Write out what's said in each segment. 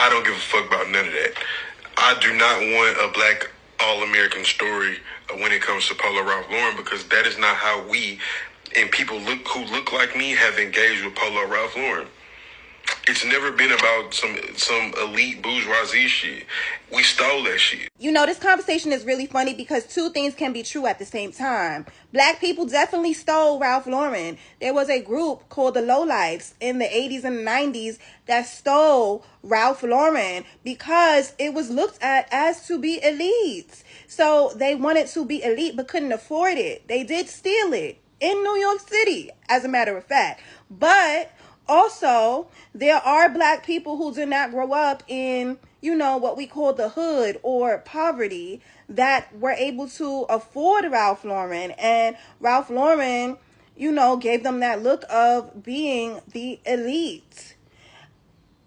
I don't give a fuck about none of that. I do not want a black all-American story when it comes to Polo Ralph Lauren, because that is not how we and people who look like me have engaged with Polo Ralph Lauren. It's never been about some elite bourgeoisie shit. We stole that shit. You know, this conversation is really funny because two things can be true at the same time. Black people definitely stole Ralph Lauren. There was a group called the Lowlifes in the 80s and 90s that stole Ralph Lauren because it was looked at as to be elite. So they wanted to be elite but couldn't afford it. They did steal it in New York City, as a matter of fact. But also, there are black people who did not grow up in, you know, what we call the hood or poverty that were able to afford Ralph Lauren. And Ralph Lauren, you know, gave them that look of being the elite.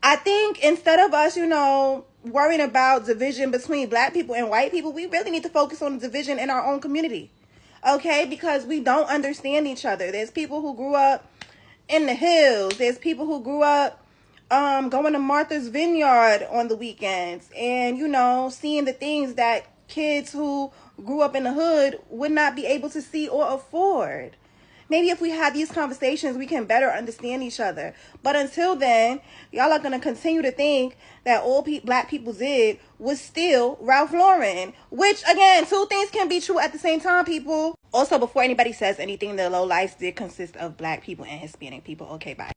I think instead of us, you know, worrying about division between black people and white people, we really need to focus on the division in our own community. Okay? Because we don't understand each other. There's people who grew up in the hills. There's people who grew up going to Martha's Vineyard on the weekends and, you know, seeing the things that kids who grew up in the hood would not be able to see or afford. Maybe if we have these conversations, we can better understand each other. But until then, y'all are going to continue to think that all black people did was steal Ralph Lauren. Which, again, two things can be true at the same time, people. Also, before anybody says anything, the Lowlifes did consist of black people and Hispanic people. Okay, bye.